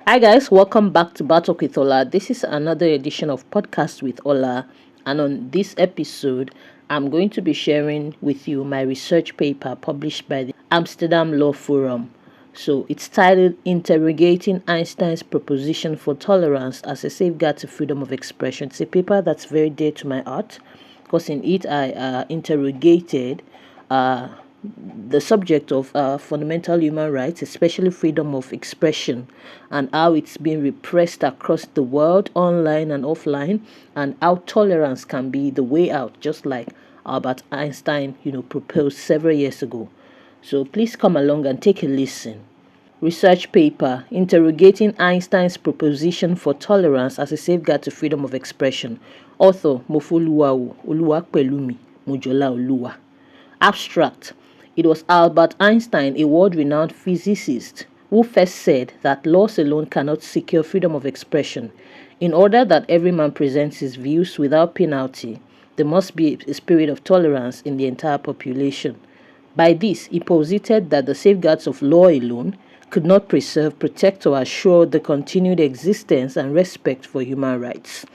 Hi guys, welcome back to Battle with Ola. This is another edition of Podcast with Ola, and on this episode, I'm going to be sharing with you my research paper published by the Amsterdam Law Forum. So it's titled Interrogating Einstein's Proposition for Tolerance as a Safeguard to Freedom of Expression. It's a paper that's very dear to my heart because in it I interrogated uh, the subject of fundamental human rights, especially freedom of expression, and how it's being repressed across the world, online and offline, and how tolerance can be the way out, just like Albert Einstein, proposed several years ago. So please come along and take a listen. Research paper Interrogating Einstein's Proposition for Tolerance as a Safeguard to Freedom of Expression. Author Mofoluwawu Oluwapelumi Mojola Oluwa. Abstract. It was Albert Einstein, a world-renowned physicist, who first said that laws alone cannot secure freedom of expression. In order that every man presents his views without penalty, there must be a spirit of tolerance in the entire population. By this, he posited that the safeguards of law alone could not preserve, protect, or assure the continued existence and respect for human rights,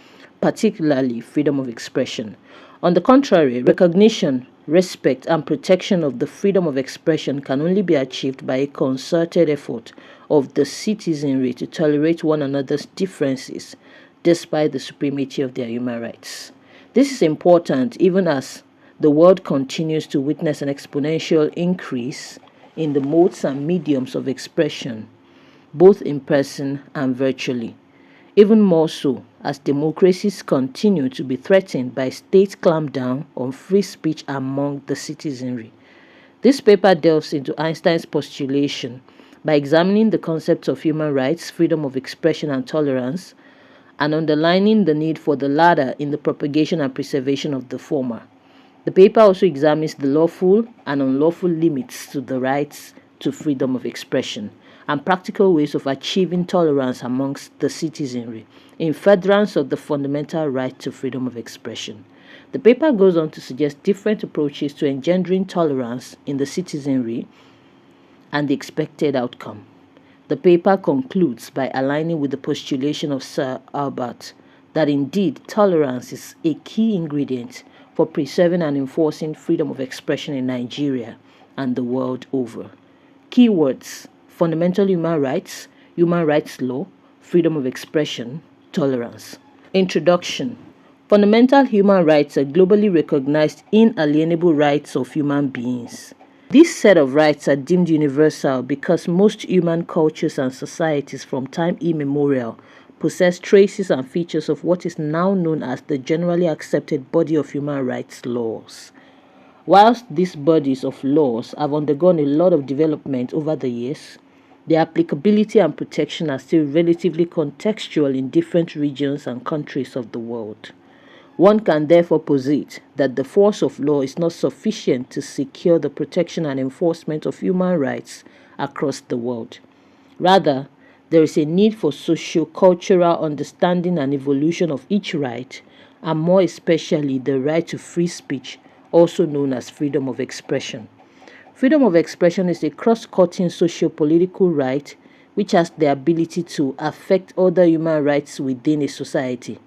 particularly freedom of expression. On the contrary, recognition, respect, and protection of the freedom of expression can only be achieved by a concerted effort of the citizenry to tolerate one another's differences despite the supremacy of their human rights. This is important even as the world continues to witness an exponential increase in the modes and mediums of expression, both in person and virtually. Even more so as democracies continue to be threatened by state clampdown on free speech among the citizenry. This paper delves into Einstein's postulation by examining the concepts of human rights, freedom of expression, and tolerance, and underlining the need for the latter in the propagation and preservation of the former. The paper also examines the lawful and unlawful limits to the rights to freedom of expression and practical ways of achieving tolerance amongst the citizenry in furtherance of the fundamental right to freedom of expression. The paper goes on to suggest different approaches to engendering tolerance in the citizenry and the expected outcome. The paper concludes by aligning with the postulation of Sir Albert that indeed tolerance is a key ingredient for preserving and enforcing freedom of expression in Nigeria and the world over. Keywords: fundamental human rights law, freedom of expression, tolerance. Introduction. Fundamental human rights are globally recognized inalienable rights of human beings. This set of rights are deemed universal because most human cultures and societies from time immemorial possess traces and features of what is now known as the generally accepted body of human rights laws. Whilst these bodies of laws have undergone a lot of development over the years, their applicability and protection are still relatively contextual in different regions and countries of the world. One can therefore posit that the force of law is not sufficient to secure the protection and enforcement of human rights across the world. Rather, there is a need for socio-cultural understanding and evolution of each right, and more especially the right to free speech, also known as freedom of expression. Freedom of expression is a cross-cutting socio-political right which has the ability to affect other human rights within a society.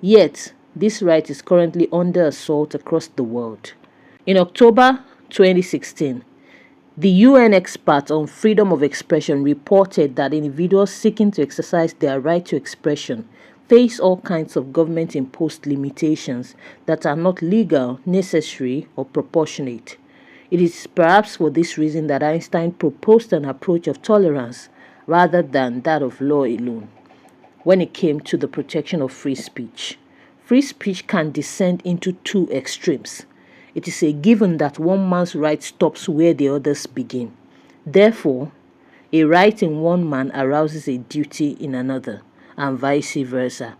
Yet, this right is currently under assault across the world. In October 2016, the UN expert on freedom of expression reported that individuals seeking to exercise their right to expression face all kinds of government-imposed limitations that are not legal, necessary, or proportionate. It is perhaps for this reason that Einstein proposed an approach of tolerance rather than that of law alone when it came to the protection of free speech. Free speech can descend into two extremes. It is a given that one man's right stops where the others begin. Therefore, a right in one man arouses a duty in another, and vice versa.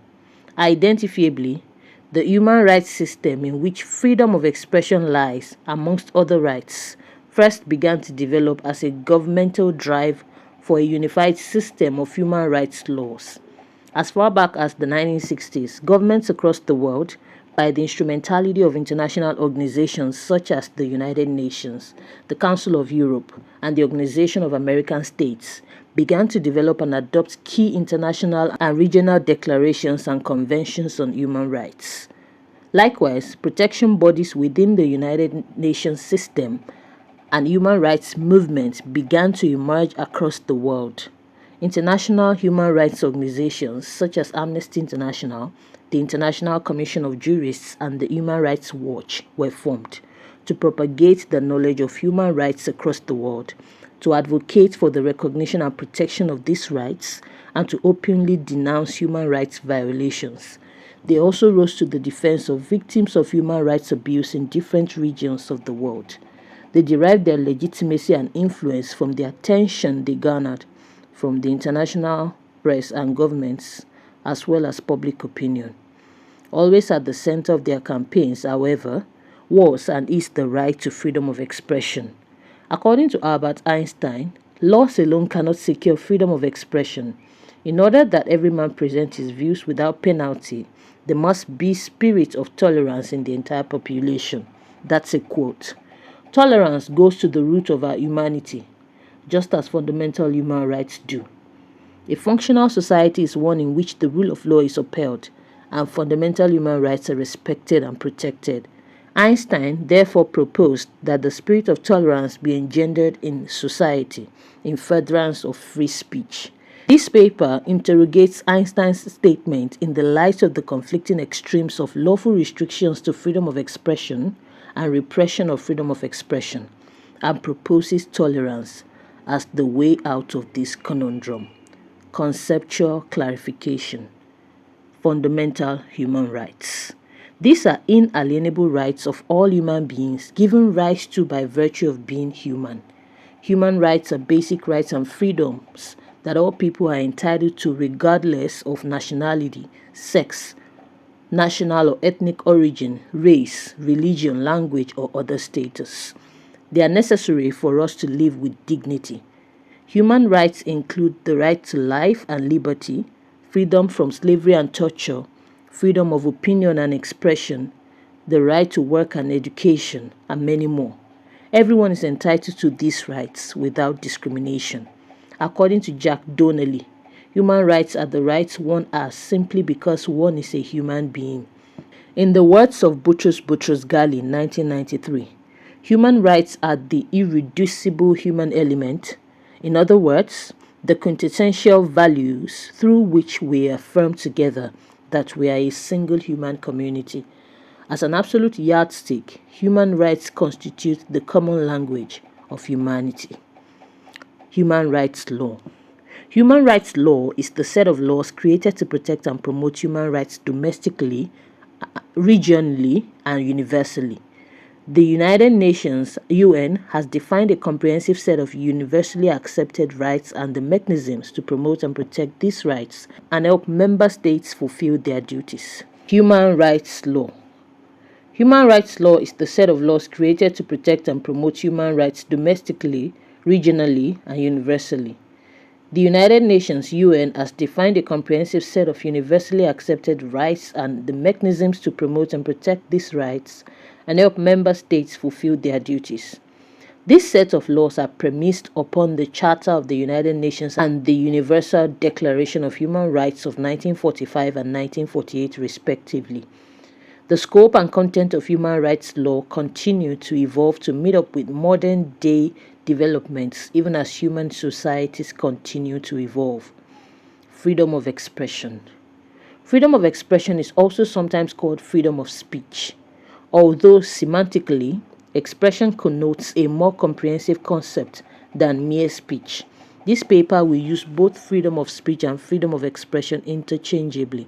Identifiably, the human rights system in which freedom of expression lies, amongst other rights, first began to develop as a governmental drive for a unified system of human rights laws. As far back as the 1960s, governments across the world, by the instrumentality of international organizations such as the United Nations, the Council of Europe, and the Organization of American States, began to develop and adopt key international and regional declarations and conventions on human rights. Likewise, protection bodies within the United Nations system and human rights movements began to emerge across the world. International human rights organizations such as Amnesty International, the International Commission of Jurists, and the Human Rights Watch were formed to propagate the knowledge of human rights across the world, to advocate for the recognition and protection of these rights, and to openly denounce human rights violations. They also rose to the defense of victims of human rights abuse in different regions of the world. They derived their legitimacy and influence from the attention they garnered from the international press and governments, as well as public opinion. Always at the center of their campaigns, however, was and is the right to freedom of expression. According to Albert Einstein, laws alone cannot secure freedom of expression. In order that every man present his views without penalty, there must be spirit of tolerance in the entire population. That's a quote. Tolerance goes to the root of our humanity, just as fundamental human rights do. A functional society is one in which the rule of law is upheld and fundamental human rights are respected and protected. Einstein therefore proposed that the spirit of tolerance be engendered in society in furtherance of free speech. This paper interrogates Einstein's statement in the light of the conflicting extremes of lawful restrictions to freedom of expression and repression of freedom of expression, and proposes tolerance as the way out of this conundrum. Conceptual clarification. Fundamental human rights. These are inalienable rights of all human beings given rise to by virtue of being human. Human rights are basic rights and freedoms that all people are entitled to regardless of nationality, sex, national or ethnic origin, race, religion, language, or other status. They are necessary for us to live with dignity. Human rights include the right to life and liberty, freedom from slavery and torture, freedom of opinion and expression, the right to work and education, and many more. Everyone is entitled to these rights without discrimination. According to Jack Donnelly, human rights are the rights one has simply because one is a human being. In the words of Boutros Boutros-Ghali in 1993, human rights are the irreducible human element. In other words, the quintessential values through which we affirm together that we are a single human community. As an absolute yardstick, human rights constitute the common language of humanity. Human rights law. Human rights law is the set of laws created to protect and promote human rights domestically, regionally, and universally. The United Nations (UN) has defined a comprehensive set of universally accepted rights and the mechanisms to promote and protect these rights and help member states fulfill their duties. Human rights law. Human rights law is the set of laws created to protect and promote human rights domestically, regionally, and universally. The United Nations (UN) has defined a comprehensive set of universally accepted rights and the mechanisms to promote and protect these rights and help member states fulfill their duties. This set of laws are premised upon the Charter of the United Nations and the Universal Declaration of Human Rights of 1945 and 1948 respectively. The scope and content of human rights law continue to evolve to meet up with modern-day developments even as human societies continue to evolve. Freedom of expression. Freedom of expression is also sometimes called freedom of speech. Although semantically, expression connotes a more comprehensive concept than mere speech. This paper will use both freedom of speech and freedom of expression interchangeably.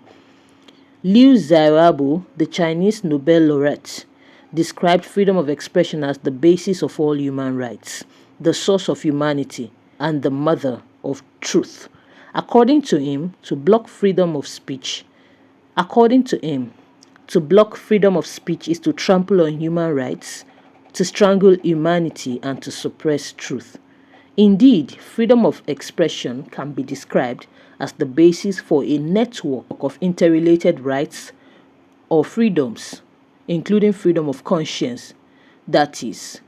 Liu Xiaobo, the Chinese Nobel laureate, described freedom of expression as the basis of all human rights, the source of humanity, and the mother of truth. According to him, to block freedom of speech is to trample on human rights, to strangle humanity, and to suppress truth. Indeed, freedom of expression can be described as the basis for a network of interrelated rights or freedoms, including freedom of conscience, that is,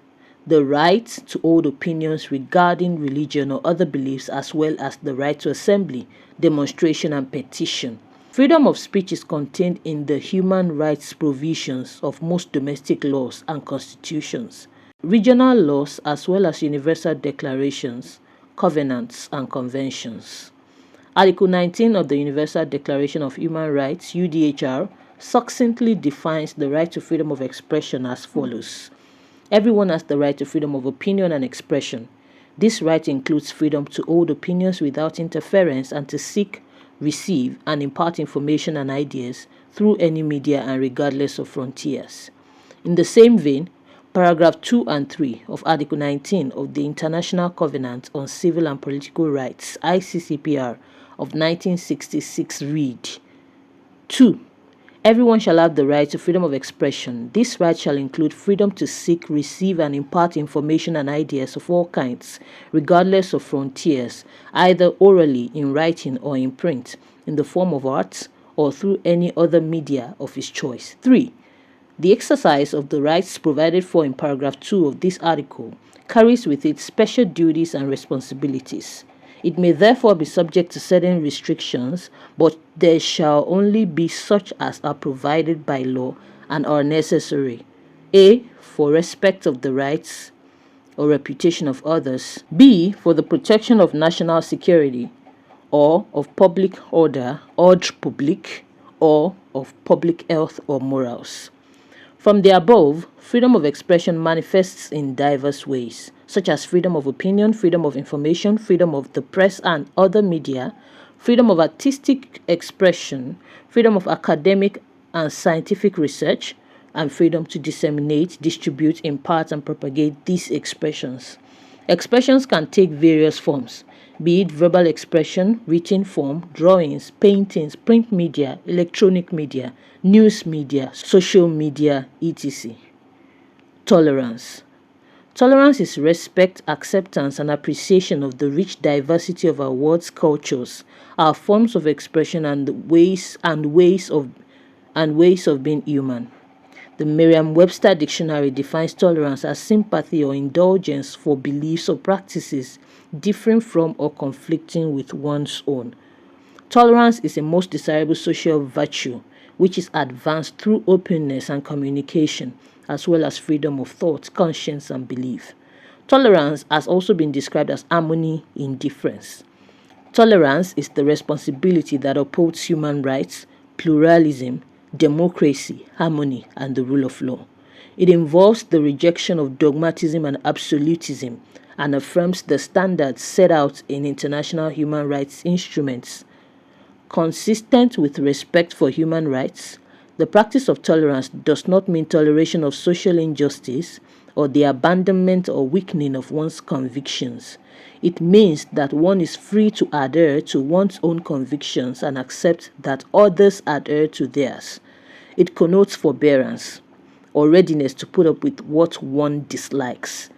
the right to hold opinions regarding religion or other beliefs, as well as the right to assembly, demonstration, and petition. Freedom of speech is contained in the human rights provisions of most domestic laws and constitutions, regional laws, as well as universal declarations, covenants, and conventions. Article 19 of the Universal Declaration of Human Rights, UDHR, succinctly defines the right to freedom of expression as follows. Everyone has the right to freedom of opinion and expression. This right includes freedom to hold opinions without interference and to seek, receive, and impart information and ideas through any media and regardless of frontiers. In the same vein, paragraph 2 and 3 of Article 19 of the International Covenant on Civil and Political Rights, ICCPR, of 1966 read, 2. Everyone shall have the right to freedom of expression. This right shall include freedom to seek, receive, and impart information and ideas of all kinds, regardless of frontiers, either orally, in writing, or in print, in the form of art, or through any other media of his choice. 3. The exercise of the rights provided for in paragraph 2 of this article carries with it special duties and responsibilities. It may therefore be subject to certain restrictions, but there shall only be such as are provided by law and are necessary. A. For respect of the rights or reputation of others. B. For the protection of national security or of public order, ordre public, or of public health or morals. From the above, freedom of expression manifests in diverse ways, such as freedom of opinion, freedom of information, freedom of the press and other media, freedom of artistic expression, freedom of academic and scientific research, and freedom to disseminate, distribute, impart, and propagate these expressions. Expressions can take various forms, be it verbal expression, written form, drawings, paintings, print media, electronic media, news media, social media, etc. Tolerance. Tolerance is respect, acceptance, and appreciation of the rich diversity of our world's cultures, our forms of expression, and ways of being human. The Merriam-Webster Dictionary defines tolerance as sympathy or indulgence for beliefs or practices differing from or conflicting with one's own. Tolerance is a most desirable social virtue which is advanced through openness and communication, as well as freedom of thought, conscience, and belief. Tolerance has also been described as harmony in difference. Tolerance is the responsibility that upholds human rights, pluralism, democracy, harmony, and the rule of law. It involves the rejection of dogmatism and absolutism and affirms the standards set out in international human rights instruments. Consistent with respect for human rights, the practice of tolerance does not mean toleration of social injustice or the abandonment or weakening of one's convictions. It means that one is free to adhere to one's own convictions and accept that others adhere to theirs. It connotes forbearance or readiness to put up with what one dislikes.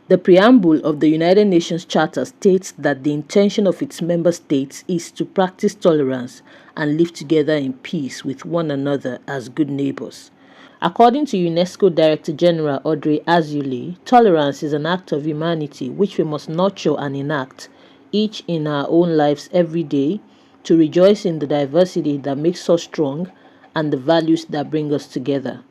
The preamble of the United Nations Charter states that the intention of its member states is to practice tolerance and live together in peace with one another as good neighbors. According to UNESCO Director General Audrey Azoulay, tolerance is an act of humanity which we must nurture and enact, each in our own lives every day, to rejoice in the diversity that makes us strong and the values that bring us together.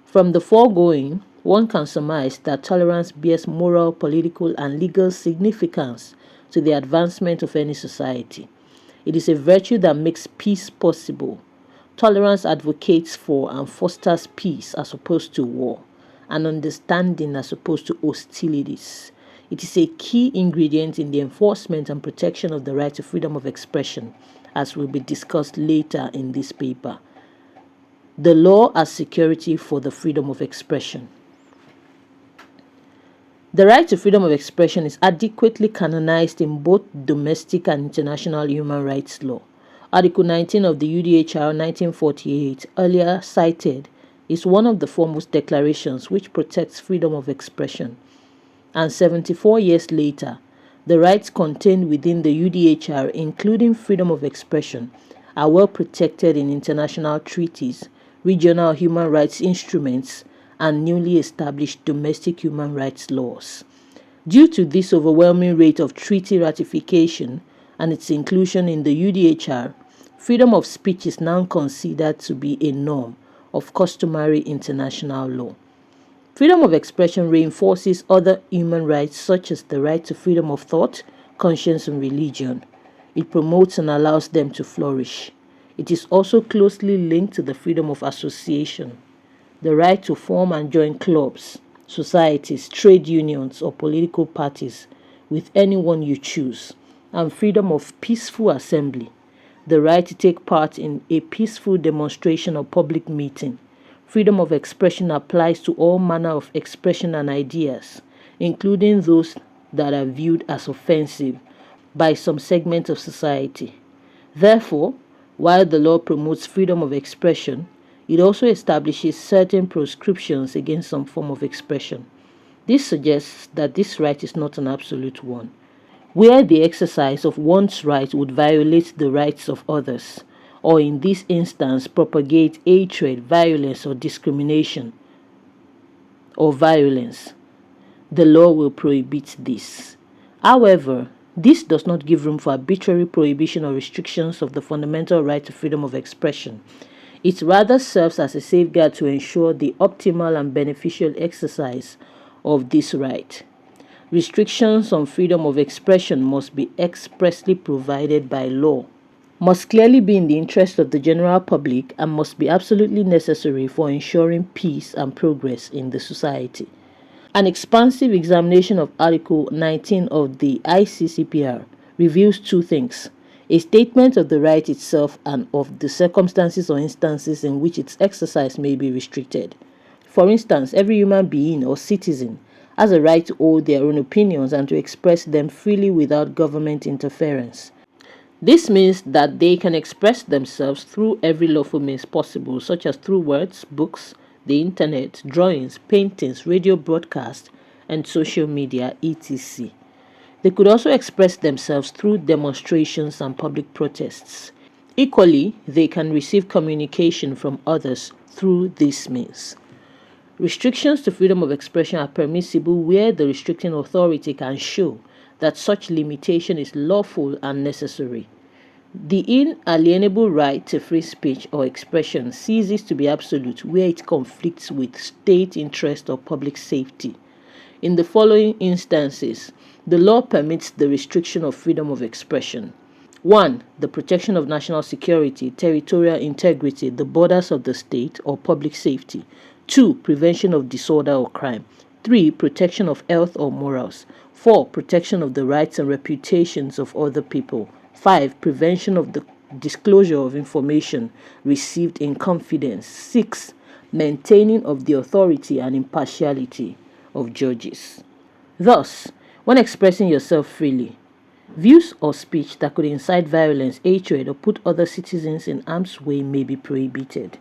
From the foregoing, one can surmise that tolerance bears moral, political, and legal significance to the advancement of any society. It is a virtue that makes peace possible. Tolerance advocates for and fosters peace as opposed to war, and understanding as opposed to hostilities. It is a key ingredient in the enforcement and protection of the right to freedom of expression, as will be discussed later in this paper. The law as security for the freedom of expression. The right to freedom of expression is adequately canonized in both domestic and international human rights law. Article 19 of the UDHR 1948, earlier cited, is one of the foremost declarations which protects freedom of expression. And 74 years later, the rights contained within the UDHR, including freedom of expression, are well protected in international treaties, regional human rights instruments, and newly established domestic human rights laws. Due to this overwhelming rate of treaty ratification and its inclusion in the UDHR, freedom of speech is now considered to be a norm of customary international law. Freedom of expression reinforces other human rights such as the right to freedom of thought, conscience, and religion. It promotes and allows them to flourish. It is also closely linked to the freedom of association, the right to form and join clubs, societies, trade unions, or political parties with anyone you choose, and freedom of peaceful assembly, the right to take part in a peaceful demonstration or public meeting. Freedom of expression applies to all manner of expression and ideas, including those that are viewed as offensive by some segments of society. Therefore, while the law promotes freedom of expression, it also establishes certain proscriptions against some form of expression. This suggests that this right is not an absolute one, where the exercise of one's right would violate the rights of others, or in this instance propagate hatred, violence, or discrimination, or violence. The law will prohibit this. However, this does not give room for arbitrary prohibition or restrictions of the fundamental right to freedom of expression. It rather serves as a safeguard to ensure the optimal and beneficial exercise of this right. Restrictions on freedom of expression must be expressly provided by law, must clearly be in the interest of the general public, and must be absolutely necessary for ensuring peace and progress in the society. An expansive examination of Article 19 of the ICCPR reveals two things: a statement of the right itself and of the circumstances or instances in which its exercise may be restricted. For instance, every human being or citizen has a right to hold their own opinions and to express them freely without government interference. This means that they can express themselves through every lawful means possible, such as through words, books, the internet, drawings, paintings, radio broadcasts, and social media, etc. They could also express themselves through demonstrations and public protests. Equally, they can receive communication from others through these means. Restrictions to freedom of expression are permissible where the restricting authority can show that such limitation is lawful and necessary. The inalienable right to free speech or expression ceases to be absolute where it conflicts with state interest or public safety. In the following instances, the law permits the restriction of freedom of expression. 1. The protection of national security, territorial integrity, the borders of the state, or public safety. 2. Prevention of disorder or crime. 3. Protection of health or morals. 4. Protection of the rights and reputations of other people. 5. Prevention of the disclosure of information received in confidence. 6. Maintaining of the authority and impartiality of judges. Thus, when expressing yourself freely, views or speech that could incite violence, hatred, or put other citizens in harm's way may be prohibited.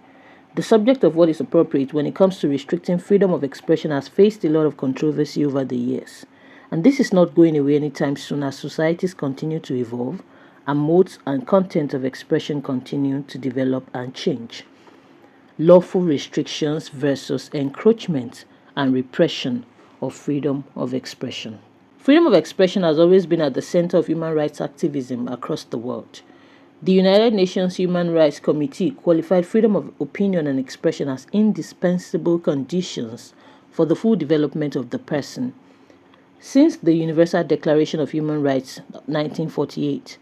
The subject of what is appropriate when it comes to restricting freedom of expression has faced a lot of controversy over the years, and this is not going away anytime soon as societies continue to evolve and modes and content of expression continue to develop and change. Lawful restrictions versus encroachment and repression of freedom of expression. Freedom of expression has always been at the center of human rights activism across the world. The United Nations Human Rights Committee qualified freedom of opinion and expression as indispensable conditions for the full development of the person. Since the Universal Declaration of Human Rights, 1948,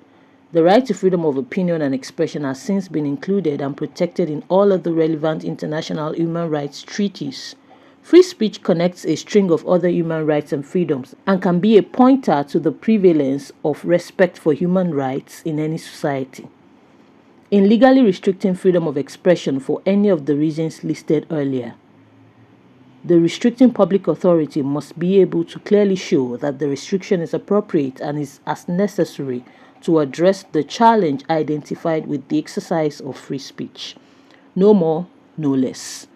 the right to freedom of opinion and expression has since been included and protected in all of the relevant international human rights treaties. Free speech connects a string of other human rights and freedoms and can be a pointer to the prevalence of respect for human rights in any society. In legally restricting freedom of expression for any of the reasons listed earlier, the restricting public authority must be able to clearly show that the restriction is appropriate and is as necessary to address the challenge identified with the exercise of free speech. No more, no less.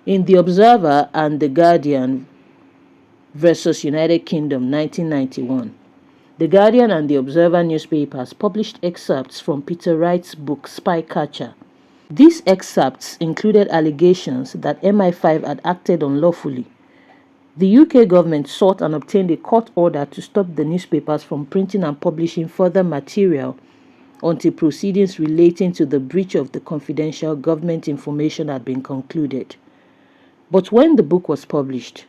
In The Observer and The Guardian versus United Kingdom, 1991, The Guardian and The Observer newspapers published excerpts from Peter Wright's book Spycatcher. These excerpts included allegations that MI5 had acted unlawfully. The UK government sought and obtained a court order to stop the newspapers from printing and publishing further material until proceedings relating to the breach of the confidential government information had been concluded. But when the book was published,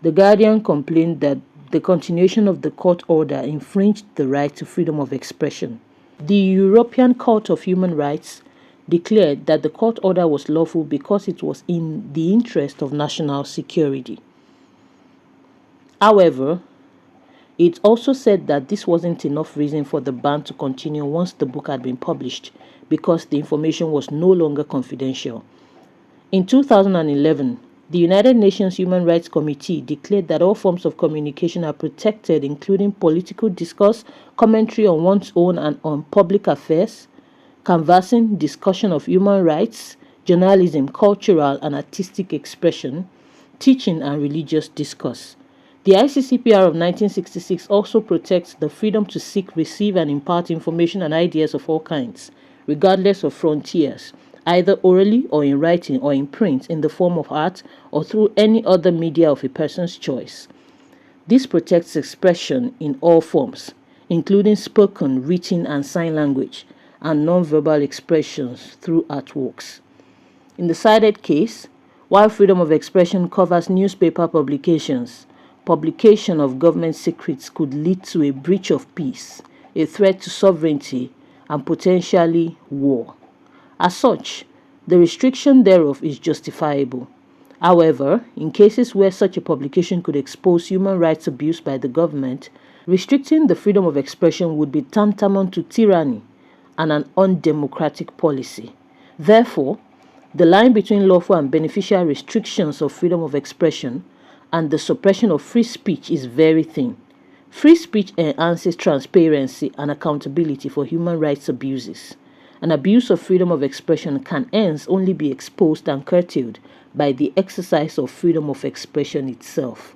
The Guardian complained that the continuation of the court order infringed the right to freedom of expression. The European Court of Human Rights declared that the court order was lawful because it was in the interest of national security. However, it also said that this wasn't enough reason for the ban to continue once the book had been published, because the information was no longer confidential. In 2011, the United Nations Human Rights Committee declared that all forms of communication are protected, including political discourse, commentary on one's own and on public affairs, canvassing, discussion of human rights, journalism, cultural and artistic expression, teaching and religious discourse. The ICCPR of 1966 also protects the freedom to seek, receive and impart information and ideas of all kinds, regardless of frontiers, either orally or in writing or in print, in the form of art or through any other media of a person's choice. This protects expression in all forms, including spoken, written and sign language, and non-verbal expressions through artworks. In the cited case, while freedom of expression covers newspaper publications, publication of government secrets could lead to a breach of peace, a threat to sovereignty, and potentially war. As such, the restriction thereof is justifiable. However, in cases where such a publication could expose human rights abuse by the government, restricting the freedom of expression would be tantamount to tyranny and an undemocratic policy. Therefore, the line between lawful and beneficial restrictions of freedom of expression and the suppression of free speech is very thin. Free speech enhances transparency and accountability for human rights abuses. An abuse of freedom of expression can hence only be exposed and curtailed by the exercise of freedom of expression itself.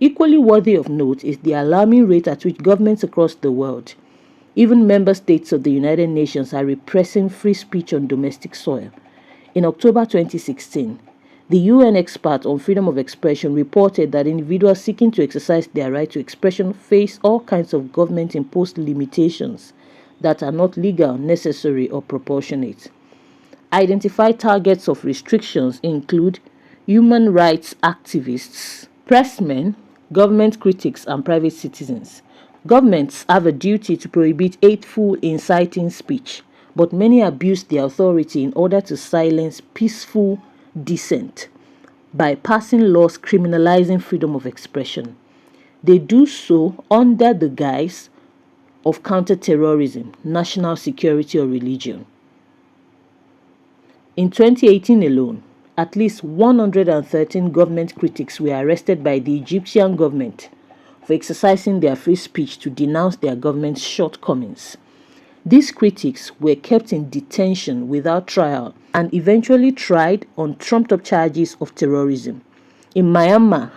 Equally worthy of note is the alarming rate at which governments across the world, even member states of the United Nations, are repressing free speech on domestic soil. In October 2016, the UN expert on freedom of expression reported that individuals seeking to exercise their right to expression face all kinds of government-imposed limitations that are not legal, necessary, or proportionate. Identified targets of restrictions include human rights activists, pressmen, government critics, and private citizens. Governments have a duty to prohibit hateful, inciting speech, but many abuse their authority in order to silence peaceful dissent by passing laws criminalizing freedom of expression. They do so under the guise of counter-terrorism, national security, or religion. In 2018 alone, at least 113 government critics were arrested by the Egyptian government for exercising their free speech to denounce their government's shortcomings. These critics were kept in detention without trial and eventually tried on trumped-up charges of terrorism. In Myanmar,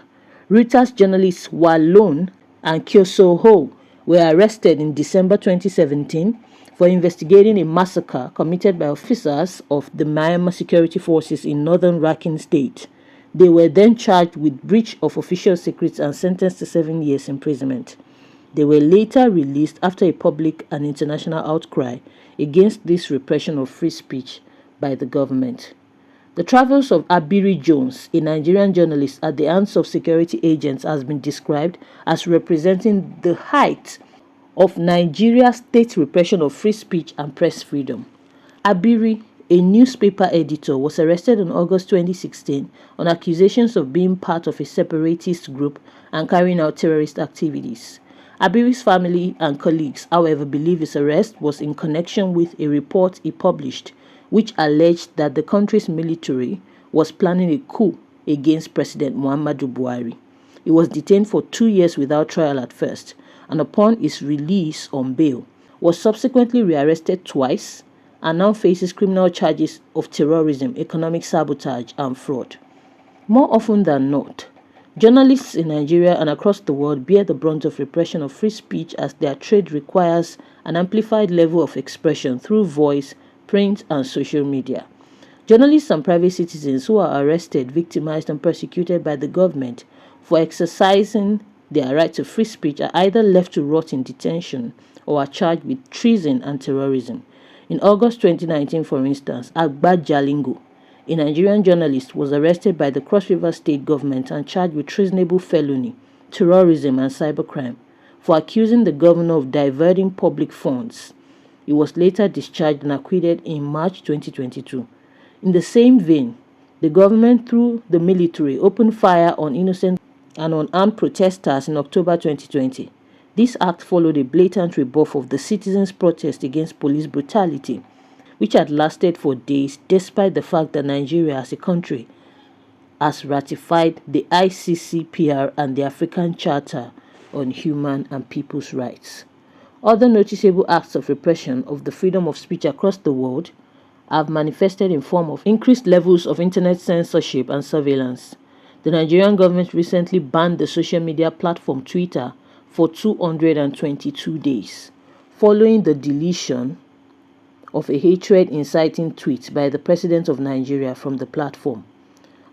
Reuters journalists Walon and Kyoso Ho were arrested in December 2017 for investigating a massacre committed by officers of the Myanmar security forces in northern Rakhine State. They were then charged with breach of official secrets and sentenced to 7 years imprisonment. They were later released after a public and international outcry against this repression of free speech by the government. The travels of Abiri Jones, a Nigerian journalist, at the hands of security agents has been described as representing the height of Nigeria's state repression of free speech and press freedom. Abiri, a newspaper editor, was arrested in August 2016 on accusations of being part of a separatist group and carrying out terrorist activities. Abiri's family and colleagues, however, believe his arrest was in connection with a report he published, which alleged that the country's military was planning a coup against President Muhammadu Buhari. He was detained for 2 years without trial at first, and upon his release on bail, was subsequently rearrested twice and now faces criminal charges of terrorism, economic sabotage, and fraud. More often than not, journalists in Nigeria and across the world bear the brunt of repression of free speech, as their trade requires an amplified level of expression through voice, print, and social media. Journalists and private citizens who are arrested, victimized, and persecuted by the government for exercising their right to free speech are either left to rot in detention or are charged with treason and terrorism. In August 2019, for instance, Agba Jalingo, a Nigerian journalist, was arrested by the Cross River State government and charged with treasonable felony, terrorism, and cybercrime for accusing the governor of diverting public funds. He was later discharged and acquitted in March 2022. In the same vein, the government, through the military, opened fire on innocent and unarmed protesters in October 2020. This act followed a blatant rebuff of the citizens' protest against police brutality, which had lasted for days despite the fact that Nigeria as a country has ratified the ICCPR and the African Charter on Human and People's Rights. Other noticeable acts of repression of the freedom of speech across the world have manifested in form of increased levels of internet censorship and surveillance. The Nigerian government recently banned the social media platform Twitter for 222 days, following the deletion of a hatred-inciting tweet by the President of Nigeria from the platform.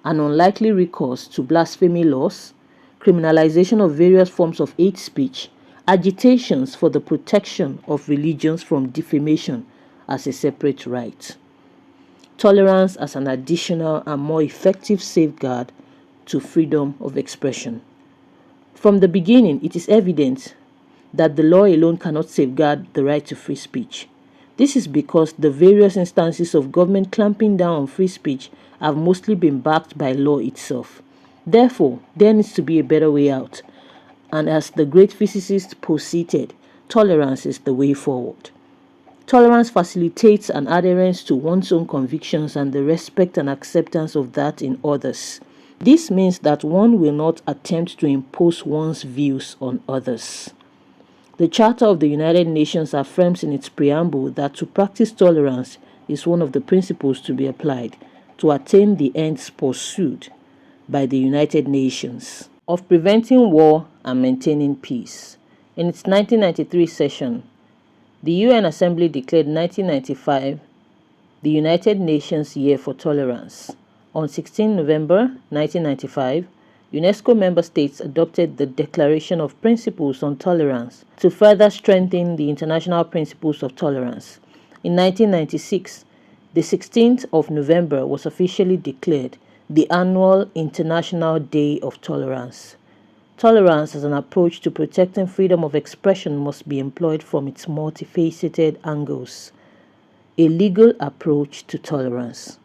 An unlikely recourse to blasphemy laws, criminalization of various forms of hate speech, agitations for the protection of religions from defamation as a separate right. Tolerance as an additional and more effective safeguard to freedom of expression. From the beginning, it is evident that the law alone cannot safeguard the right to free speech. This is because the various instances of government clamping down on free speech have mostly been backed by law itself. Therefore, there needs to be a better way out. And as the great physicist posited, tolerance is the way forward. Tolerance facilitates an adherence to one's own convictions and the respect and acceptance of that in others. This means that one will not attempt to impose one's views on others. The Charter of the United Nations affirms in its preamble that to practice tolerance is one of the principles to be applied to attain the ends pursued by the United Nations of preventing war and maintaining peace. In its 1993 session, the UN Assembly declared 1995 the United Nations Year for Tolerance. On 16 November 1995, UNESCO member states adopted the Declaration of Principles on Tolerance to further strengthen the international principles of tolerance. In 1996, the 16th of November was officially declared the annual International Day of Tolerance. Tolerance as an approach to protecting freedom of expression must be employed from its multifaceted angles. A legal approach to tolerance.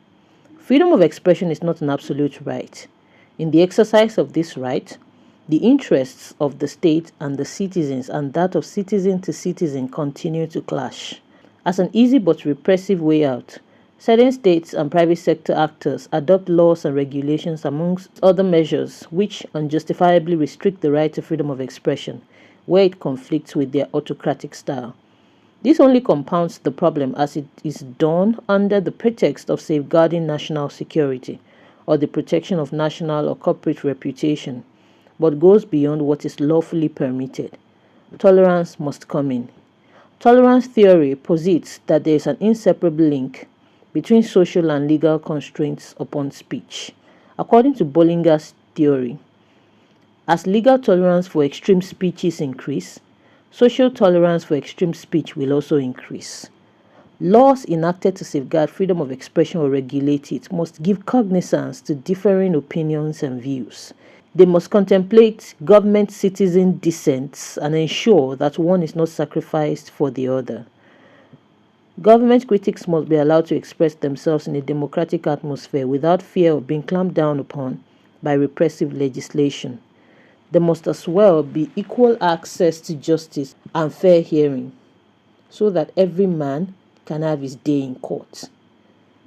Freedom of expression is not an absolute right. In the exercise of this right, the interests of the state and the citizens and that of citizen to citizen continue to clash. As an easy but repressive way out, certain states and private sector actors adopt laws and regulations amongst other measures which unjustifiably restrict the right to freedom of expression, where it conflicts with their autocratic style. This only compounds the problem as it is done under the pretext of safeguarding national security or the protection of national or corporate reputation, but goes beyond what is lawfully permitted. Tolerance must come in. Tolerance theory posits that there is an inseparable link between social and legal constraints upon speech. According to Bollinger's theory, as legal tolerance for extreme speeches increase, social tolerance for extreme speech will also increase. Laws enacted to safeguard freedom of expression or regulate it must give cognizance to differing opinions and views. They must contemplate government-citizen dissents and ensure that one is not sacrificed for the other. Government critics must be allowed to express themselves in a democratic atmosphere without fear of being clamped down upon by repressive legislation. There must as well be equal access to justice and fair hearing, so that every man can have his day in court.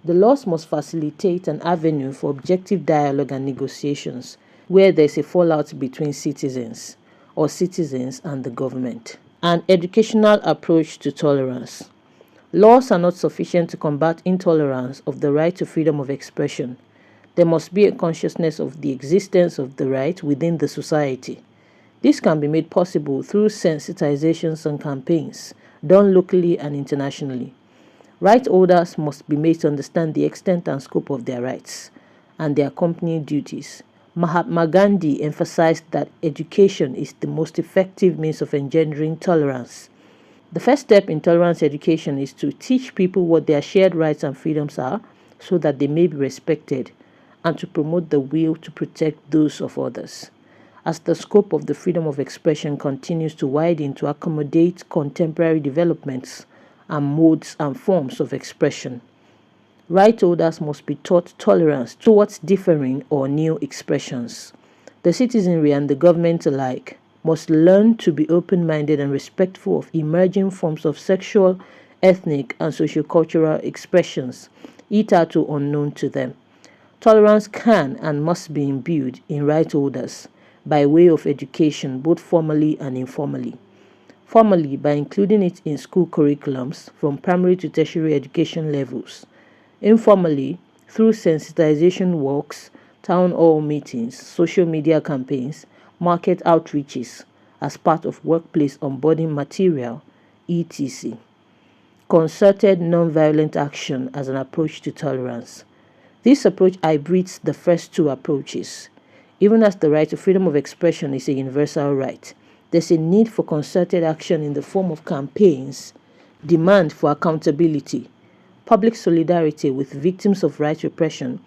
The laws must facilitate an avenue for objective dialogue and negotiations where there is a fallout between citizens or citizens and the government. An educational approach to tolerance. Laws are not sufficient to combat intolerance of the right to freedom of expression. There must be a consciousness of the existence of the right within the society. This can be made possible through sensitizations and campaigns done locally and internationally. Right holders must be made to understand the extent and scope of their rights and their accompanying duties. Mahatma Gandhi emphasized that education is the most effective means of engendering tolerance. The first step in tolerance education is to teach people what their shared rights and freedoms are so that they may be respected, and to promote the will to protect those of others. As the scope of the freedom of expression continues to widen to accommodate contemporary developments and modes and forms of expression, right holders must be taught tolerance towards differing or new expressions. The citizenry and the government alike must learn to be open-minded and respectful of emerging forms of sexual, ethnic, and sociocultural expressions, hitherto unknown to them. Tolerance can and must be imbued in right holders by way of education, both formally and informally. Formally, by including it in school curriculums from primary to tertiary education levels. Informally, through sensitization walks, town hall meetings, social media campaigns, market outreaches as part of workplace onboarding material, etc. Concerted non-violent action as an approach to tolerance. This approach hybrids the first two approaches. Even as the right to freedom of expression is a universal right, there's a need for concerted action in the form of campaigns, demand for accountability, public solidarity with victims of right repression,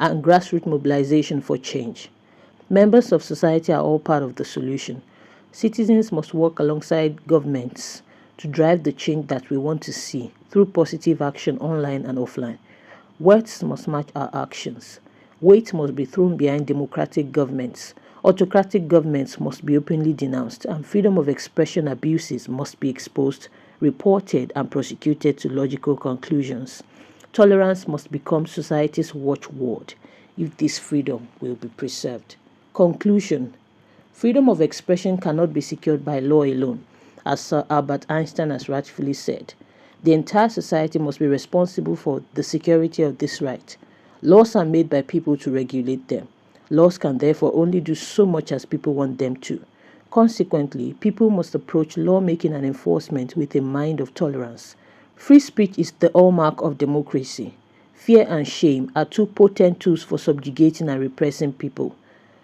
and grassroots mobilization for change. Members of society are all part of the solution. Citizens must work alongside governments to drive the change that we want to see through positive action online and offline. Words must match our actions. Weight must be thrown behind democratic governments. Autocratic governments must be openly denounced, and freedom of expression abuses must be exposed, reported, and prosecuted to logical conclusions. Tolerance must become society's watchword if this freedom will be preserved. Conclusion: freedom of expression cannot be secured by law alone, as Sir Albert Einstein has rightfully said. The entire society must be responsible for the security of this right. Laws are made by people to regulate them. Laws can therefore only do so much as people want them to. Consequently, people must approach lawmaking and enforcement with a mind of tolerance. Free speech is the hallmark of democracy. Fear and shame are two potent tools for subjugating and repressing people,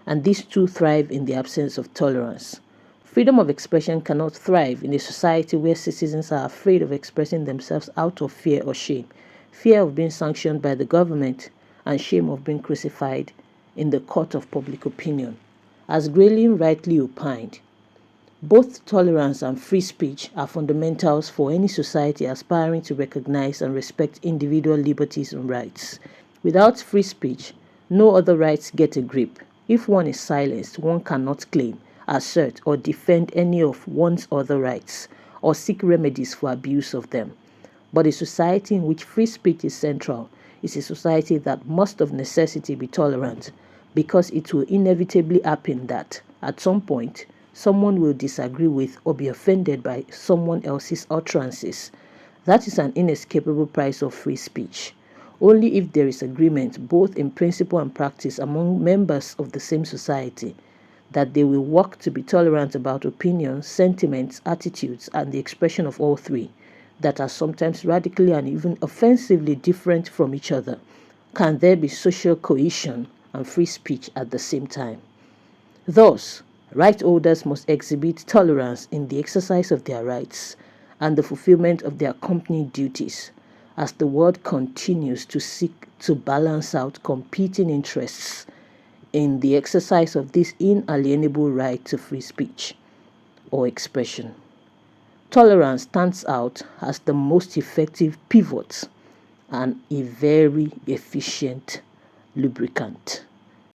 and these two thrive in the absence of tolerance. Freedom of expression cannot thrive in a society where citizens are afraid of expressing themselves out of fear or shame, fear of being sanctioned by the government, and shame of being crucified in the court of public opinion. As Grayling rightly opined, both tolerance and free speech are fundamentals for any society aspiring to recognize and respect individual liberties and rights. Without free speech, no other rights get a grip. If one is silenced, one cannot claim, assert, or defend any of one's other rights, or seek remedies for abuse of them. But a society in which free speech is central is a society that must of necessity be tolerant, because it will inevitably happen that, at some point, someone will disagree with or be offended by someone else's utterances. That is an inescapable price of free speech. Only if there is agreement, both in principle and practice, among members of the same society, that they will work to be tolerant about opinions, sentiments, attitudes, and the expression of all three, that are sometimes radically and even offensively different from each other, can there be social cohesion and free speech at the same time. Thus, right holders must exhibit tolerance in the exercise of their rights and the fulfillment of their company duties, as the world continues to seek to balance out competing interests in the exercise of this inalienable right to free speech or expression. Tolerance stands out as the most effective pivot and a very efficient lubricant.